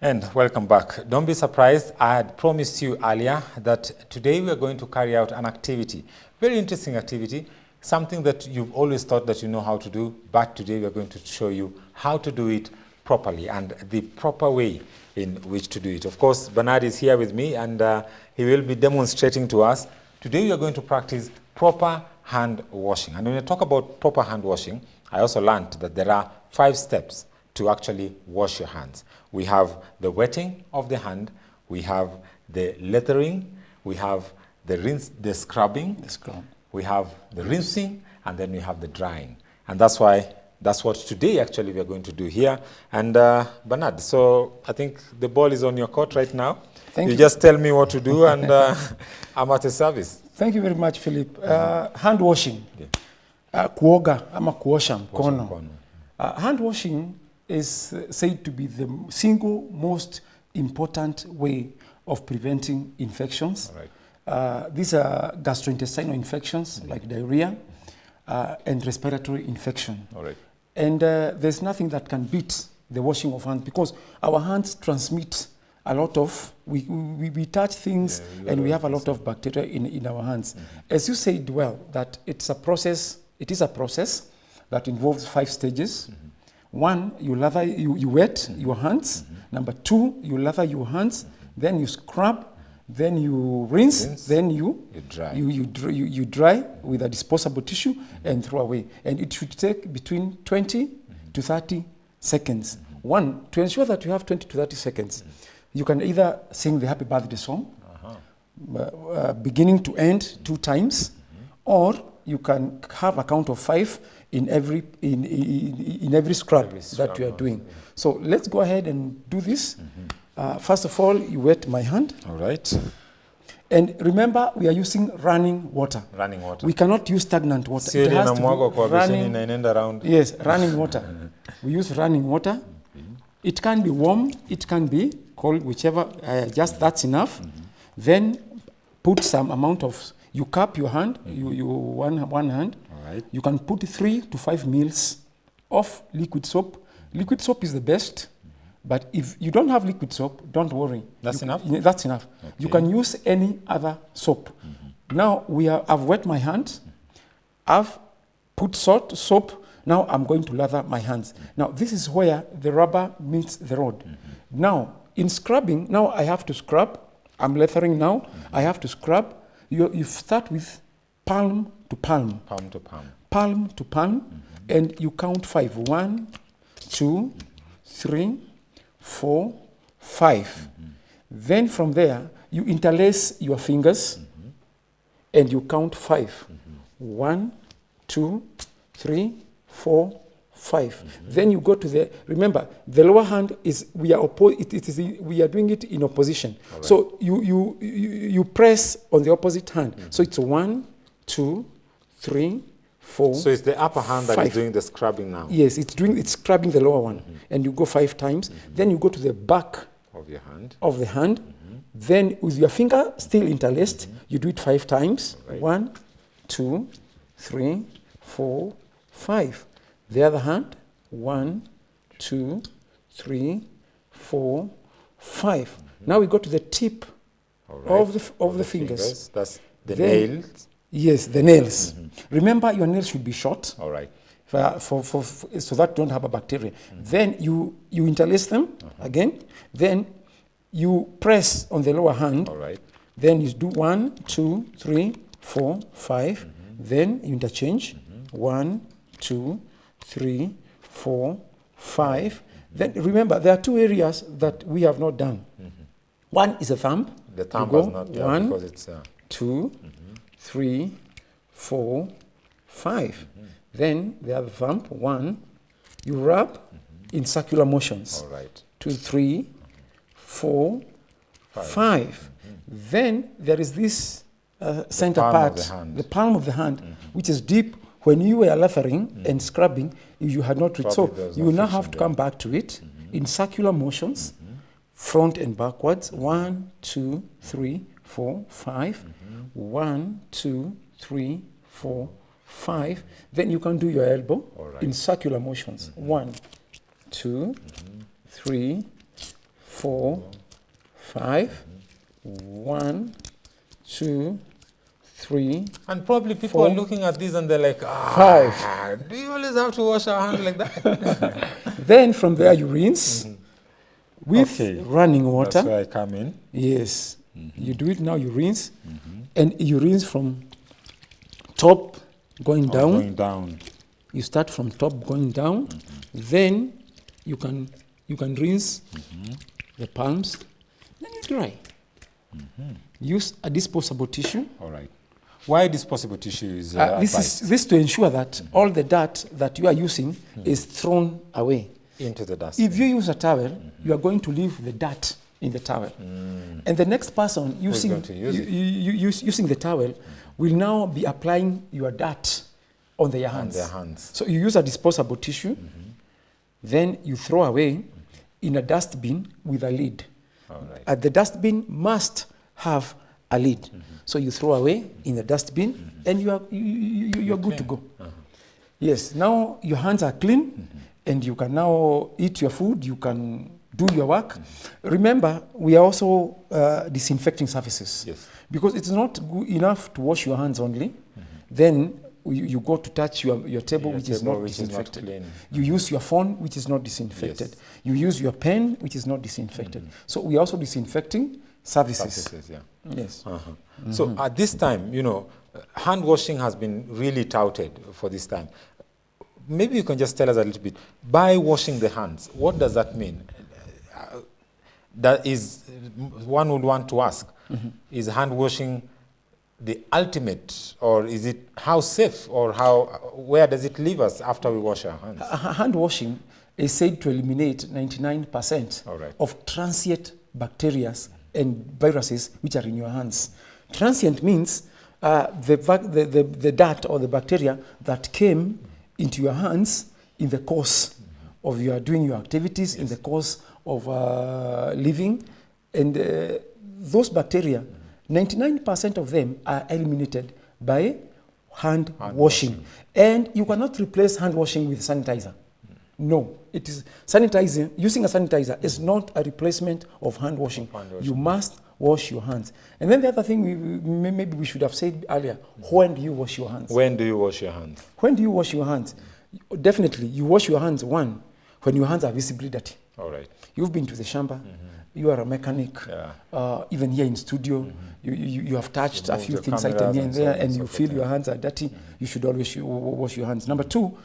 And welcome back. Don't be surprised, I had promised you earlier that today we are going to carry out an activity, very interesting activity, something that you've always thought that you know how to do, but today we are going to show you how to do it properly and the proper way in which to do it. Of course, Bernard is here with me and he will be demonstrating to us. Today we are going to practice proper hand washing. And when we talk about proper hand washing, I also learned that there are 5 steps to actually wash your hands. We have the wetting of the hand, we have the lathering, we have the rinse, the scrubbing, we have the rinsing, and then we have the drying. And that's what today actually we are going to do here. And Bernard, so I think the ball is on your court right now. Thank you. Just tell me what to do and I'm at a service. Thank you very much, Philip. Hand washing. Kuoga ama kuosha mkono. Hand washing is said to be the single most important way of preventing infections. Right. These are gastrointestinal infections like diarrhea and respiratory infection. All right. And there's nothing that can beat the washing of hands because our hands transmit a lot of, we touch things and we have a lot of bacteria in our hands. As you said well, that it is a process that involves 5 stages. 1, you lather, you wet your hands. Number 2, you lather your hands. Then you scrub. Then you rinse. Then you dry. You dry with a disposable tissue and throw away. And it should take between 20 to 30 seconds. 1, to ensure that you have 20 to 30 seconds, you can either sing the happy birthday song, beginning to end 2 times, or you can have a count of 5 in every scrub that you are doing. So let's go ahead and do this. First of all, you wet my hand. All right. And remember, we are using running water. Running water. We cannot use stagnant water. It has to be running, yes, running water. We use running water. It can be warm, it can be cold, whichever, just that's enough. Then put some amount of, you cup your hand, one hand. All right. You can put 3 to 5 mils of liquid soap. Liquid soap is the best, but if you don't have liquid soap, don't worry. That's enough? That's enough. Okay. You can use any other soap. Now I've wet my hand, I've put soap, now I'm going to lather my hands. Now this is where the rubber meets the road. Now in scrubbing, now I have to scrub. I'm lathering now. I have to scrub. You start with palm to palm. Palm to palm. Palm to palm. And you count 5. 1, 2, 3, 4, 5. Then from there, you interlace your fingers and you count 5. 1, 2, 3, 4, 5. Then you go to the, remember, the lower hand is, we are doing it in opposition. Right. So you press on the opposite hand. So it's 1, 2, 3, 4. So it's the upper hand that is doing the scrubbing now? Yes, it's scrubbing the lower one. And you go 5 times. Then you go to the back of your hand. Of the hand. Then with your finger still interlaced, you do it 5 times. Right. 1, 2, 3, 4, 5. The other hand, 1, 2, 3, 4, 5. Now we go to the tip of the fingers. That's the nails? Yes, the nails. Remember, your nails should be short. All right. So that don't have a bacteria. Then you interlace them again. Then you press on the lower hand. All right. Then you do 1, 2, 3, 4, 5. Then you interchange. 1, 2, 3, 4, 5. Then remember, there are 2 areas that we have not done. One is a thumb. The thumb was not there 1, because it's 2, 3, 4, 5. Then the other thumb, 1, you rub in circular motions. All right. 2, 3, 4, 5. Then there is this center part, the palm of the hand, which is deep. When you were lathering and scrubbing, you had not reached. So you will now have to come back to it in circular motions, front and backwards. 1, 2, 3, 4, 5. 1, 2, 3, 4, 5. Then you can do your elbow in circular motions. 1, 2, 3, 4, 5. 1, 2, 3. And probably people are looking at this and they're like, 5. Do you always have to wash our hands like that? Then from there you rinse with running water. That's where I come in. Yes. You do it now, you rinse. And you rinse from top going down. Going down. You start from top going down. Then you can rinse the palms. Then you dry. Use a disposable tissue. All right. Why disposable tissue is this to ensure that all the dirt that you are using is thrown away. Into the dust. If you use a towel, you are going to leave the dirt in the towel. And the next person using the towel will now be applying your dirt on their hands. So you use a disposable tissue, then you throw away in a dustbin with a lid. The dustbin must have a lid. So you throw away in the dustbin and you are good to go. Yes, now your hands are clean and you can now eat your food, you can do your work. Remember, we are also disinfecting surfaces. Yes. Because it's not good enough to wash your hands only. Then you go to touch your table, which is not disinfected. You use your phone, which is not disinfected. Yes. You use your pen, which is not disinfected. So we are also disinfecting surfaces. Yes. So at this time, hand washing has been really touted for this time. Maybe you can just tell us a little bit. By washing the hands, what does that mean? That is, one would want to ask, is hand washing the ultimate, or is it how safe, or where does it leave us after we wash our hands? Hand washing is said to eliminate 99% of transient bacteria and viruses which are in your hands. Transient means the dirt or the bacteria that came into your hands in the course of your doing your activities, in the course of living, and those bacteria, 99% of them are eliminated by hand washing. And you cannot replace hand washing with sanitizer. No, it is sanitizing. Using a sanitizer is not a replacement of hand washing. You must wash your hands. And then the other thing maybe we should have said earlier, when do you wash your hands? When do you wash your hands? When do you wash your hands? Definitely, you wash your hands, one, when your hands are visibly dirty. All right. You've been to the shamba, you are a mechanic, even here in studio, you have touched a few things here and there, and you feel your hands are dirty, you should always wash your hands. Number two,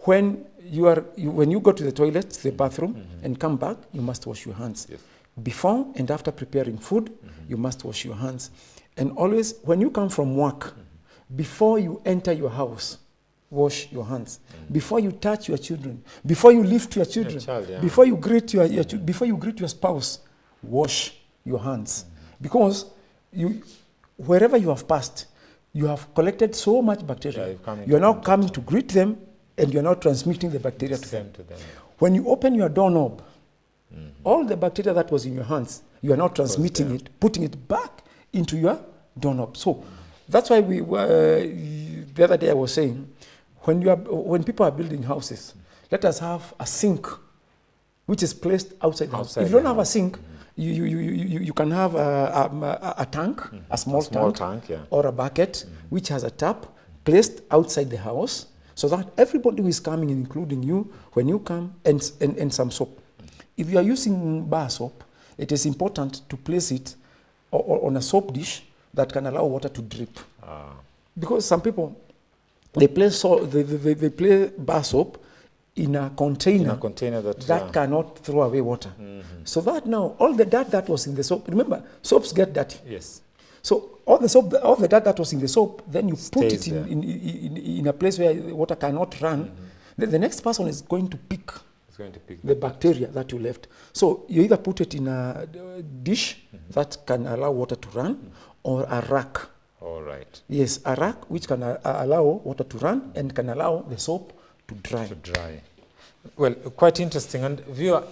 when you go to the toilet, the bathroom, and come back, you must wash your hands. Yes. Before and after preparing food, you must wash your hands. And always, when you come from work, before you enter your house, wash your hands. Before you touch your children, before you lift your children, before you greet your spouse, wash your hands. Because wherever you have passed, you have collected so much bacteria. You are now coming to greet them, and you are now transmitting the bacteria to them. When you open your doorknob, all the bacteria that was in your hands, you are now transmitting it, putting it back into your doorknob. So that's why the other day I was saying, when people are building houses, let us have a sink which is placed outside the house. If you don't have a sink, you can have a tank, a small tank or a bucket which has a tap placed outside the house, so that everybody who is coming, including you, when you come, and some soap. If you are using bar soap, it is important to place it on a soap dish that can allow water to drip. Because some people, they place bar soap in a container that cannot throw away water. So that now, all the dirt that was in the soap, remember, soaps get dirty. Yes. So all the dirt that was in the soap, then you put it in a place where water cannot run. Then the next person is going to pick the bacteria that you left. So you either put it in a dish that can allow water to run, or a rack. All right. Yes, a rack which can allow water to run and can allow the soap to dry. Well, quite interesting. And viewer,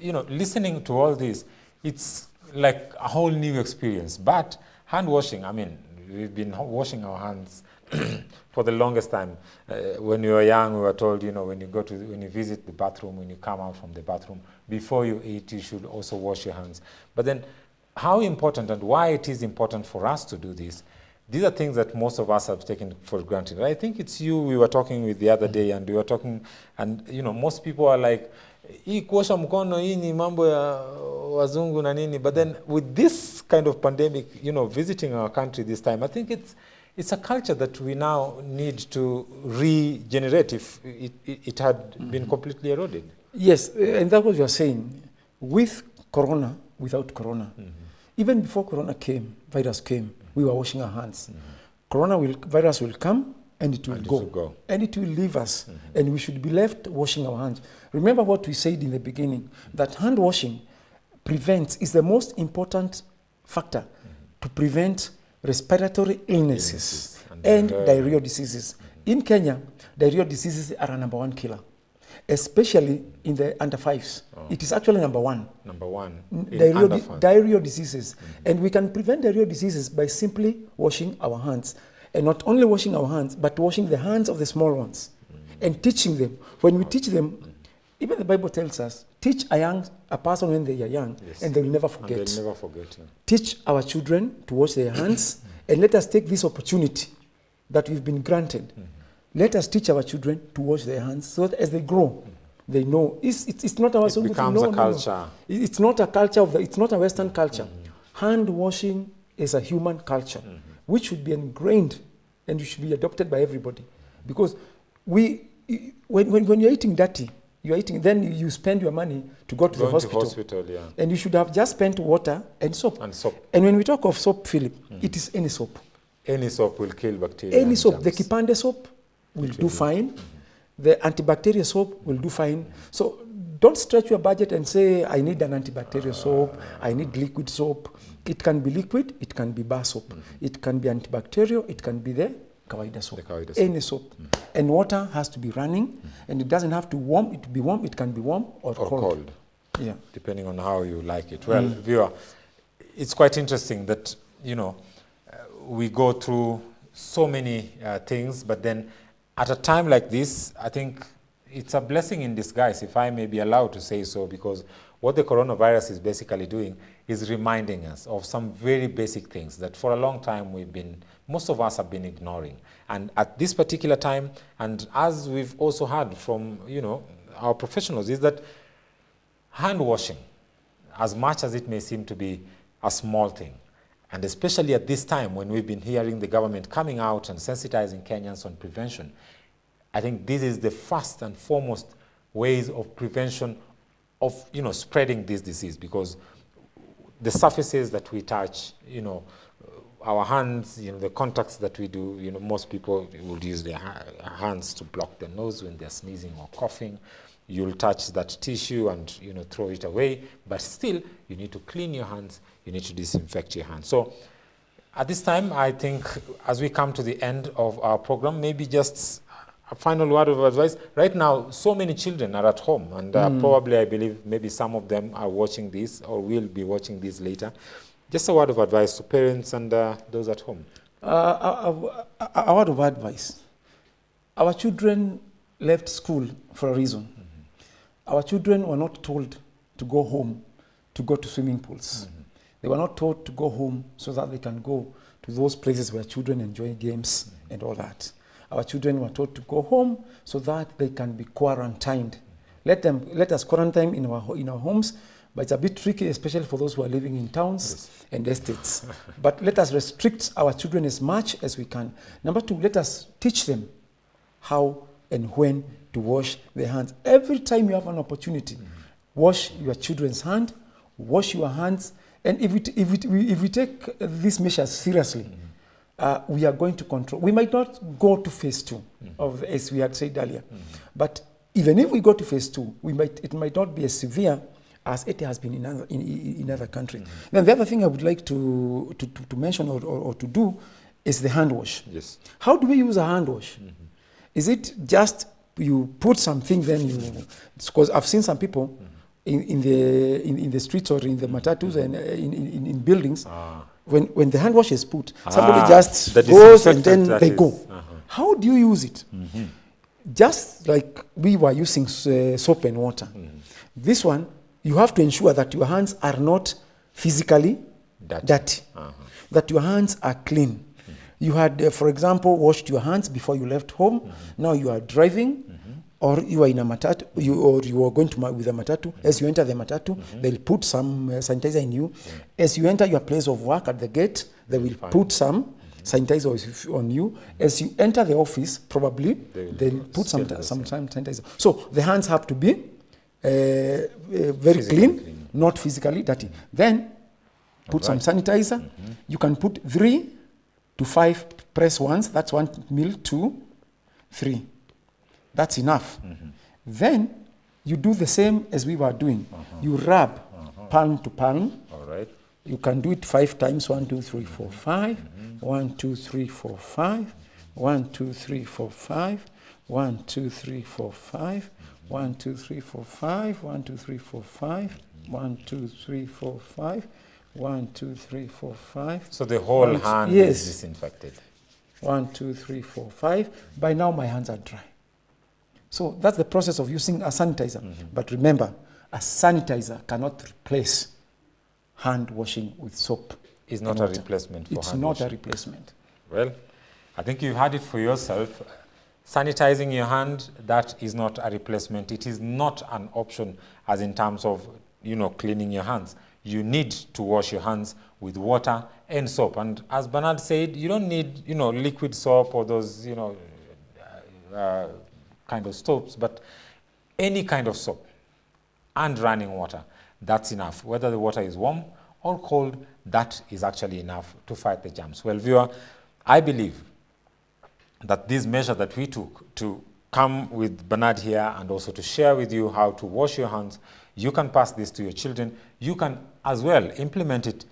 listening to all this, it's like a whole new experience. But Hand washing, I mean, we've been washing our hands for the longest time. When we were young, we were told, you know, when you visit the bathroom, when you come out from the bathroom, before you eat, you should also wash your hands. But then, how important and why it is important for us to do this, these are things that most of us have taken for granted. I think it's you we were talking with the other day, and we were talking, and you know, most people are like, hii kuosha mkono, hii ni mambo ya wazungu na nini. But then with this kind of pandemic, you know, visiting our country this time, I think it's a culture that we now need to regenerate if it had been completely eroded. Yes, and that's what you are saying. With corona, without corona, even before virus came, we were washing our hands. Virus will come and it will go. And it will leave us. And we should be left washing our hands. Remember what we said in the beginning, that hand washing is the most important factor to prevent respiratory illnesses and diarrheal diseases. In Kenya, diarrheal diseases are a #1 killer, especially in the under 5s. It is actually number one. Diarrheal diseases. And we can prevent diarrheal diseases by simply washing our hands. And not only washing our hands, but washing the hands of the small ones. And teaching them. When we teach them, even the Bible tells us, teach a person when they are young, and they will never forget. And they'll never forget. Teach our children to wash their hands, and let us take this opportunity that we've been granted. Let us teach our children to wash their hands so that as they grow, they know. It's not our it becomes a culture. No. It's not a culture it's not a Western culture. Hand washing is a human culture, which should be ingrained and should be adopted by everybody. Because when you're eating dirty, then you spend your money to go to the hospital. And you should have just spent water and soap. And when we talk of soap, Philip, it is any soap. Any soap will kill bacteria. Any soap. The Kipande soap will do fine. The antibacterial soap will do fine. So don't stretch your budget and say, I need an antibacterial soap, I need liquid soap. It can be liquid, it can be bar soap. It can be antibacterial, it can be the kawaida soap. Any soap. And water has to be running, and it doesn't have to be warm, it can be warm or cold. Yeah. Depending on how you like it. Well, viewer, it's quite interesting that, you know, we go through so many things, but then at a time like this, I think it's a blessing in disguise, if I may be allowed to say so, because what the coronavirus is basically doing is reminding us of some very basic things that for a long time most of us have been ignoring. And at this particular time, and as we've also heard from, you know, our professionals, is that hand washing, as much as it may seem to be a small thing, and especially at this time when we've been hearing the government coming out and sensitizing Kenyans on prevention, I think this is the first and foremost ways of prevention of, you know, spreading this disease, because the surfaces that we touch, you know, our hands, you know, the contacts that we do, you know, most people will use their hands to block their nose when they're sneezing or coughing. You'll touch that tissue and, you know, throw it away, but still you need to clean your hands, you need to disinfect your hands. So at this time, I think as we come to the end of our program, maybe just a final word of advice. Right now, so many children are at home, and probably, I believe, maybe some of them are watching this or will be watching this later. Just a word of advice to parents and those at home. A word of advice. Our children left school for a reason. Our children were not told to go home to go to swimming pools. They were not told to go home so that they can go to those places where children enjoy games and all that. Our children were told to go home so that they can be quarantined. Let us quarantine in our homes, but it's a bit tricky, especially for those who are living in towns and estates. But let us restrict our children as much as we can. Number 2, let us teach them how and when to wash their hands. Every time you have an opportunity, wash your children's hand, wash your hands, and if we take these measures seriously, we are going to control. We might not go to phase 2, as we had said earlier, but even if we go to phase 2, it might not be as severe as it has been in other countries. Then the other thing I would like to mention or to do is the hand wash. Yes. How do we use a hand wash? Is it just you put something, then you? Because I've seen some people in the streets or in the matatus and in buildings. when the hand wash is put, somebody just the goes and disinfectant then that they is- go. How do you use it? Just like we were using soap and water. This one, you have to ensure that your hands are not physically dirty, that your hands are clean. You had, for example, washed your hands before you left home. Now you are driving, or you are in a matatu, or you are going to with a matatu. As you enter the matatu, they'll put some sanitizer in you. As you enter your place of work at the gate, they will put some sanitizer on you. As you enter the office, probably they'll put some sanitizer. So the hands have to be very clean, not physically dirty. Then put some sanitizer. You can put 3 to 5 press ones. That's 1 ml, 2, 3. That's enough. Then you do the same as we were doing. You rub palm to palm. All right. You can do it 5 times. 1, 2, 3, 4, 5. 1, 2, 3, 4, 5. 1, 2, 3, 4, 5. 1, 2, 3, 4, 5. 1, 2, 3, 4, 5. 1, 2, 3, 4, 5. 1, 2, 3, 4, 5. 1, 2, 3, 4, 5. So the whole hand is disinfected. 1, 2, 3, 4, 5. By now my hands are dry. So that's the process of using a sanitizer. But remember, a sanitizer cannot replace hand washing with soap. It's not a replacement for hand It's not washing. a replacement. Well, I think you've had it for yourself. Sanitizing your hand, that is not a replacement. It is not an option as in terms of, cleaning your hands. You need to wash your hands with water and soap. And as Bernard said, you don't need, liquid soap or those, kind of soaps, but any kind of soap and running water, that's enough. Whether the water is warm or cold, that is actually enough to fight the germs. Well, viewer, I believe that this measure that we took to come with Bernard here and also to share with you how to wash your hands, you can pass this to your children. You can as well implement it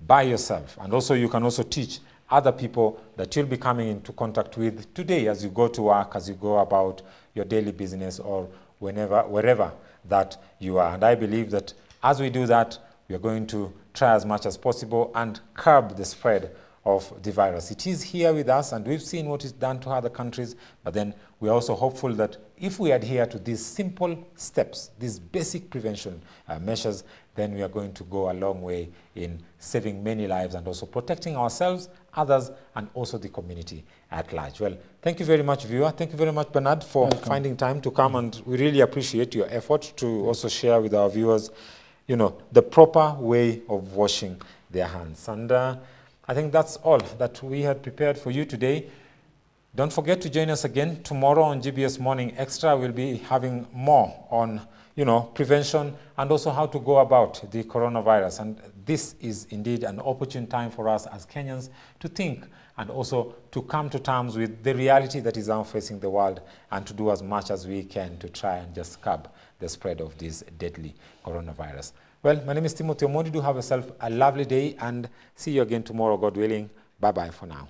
by yourself. And also you can also teach other people that you'll be coming into contact with today as you go to work, as you go about your daily business or wherever that you are. And I believe that as we do that, we are going to try as much as possible and curb the spread of the virus. It is here with us, and we've seen what is done to other countries, but then we're also hopeful that if we adhere to these simple steps, these basic prevention measures, then we are going to go a long way in saving many lives and also protecting ourselves, others, and also the community at large. Well, thank you very much, viewer. Thank you very much, Bernard, for finding time to come, and we really appreciate your effort to also share with our viewers, the proper way of washing their hands. And I think that's all that we had prepared for you today. Don't forget to join us again tomorrow on GBS Morning Extra. We'll be having more on, prevention and also how to go about the coronavirus. And this is indeed an opportune time for us as Kenyans to think and also to come to terms with the reality that is now facing the world and to do as much as we can to try and just curb the spread of this deadly coronavirus. Well, my name is Timothy Omondi. Do have yourself a lovely day and see you again tomorrow, God willing. Bye-bye for now.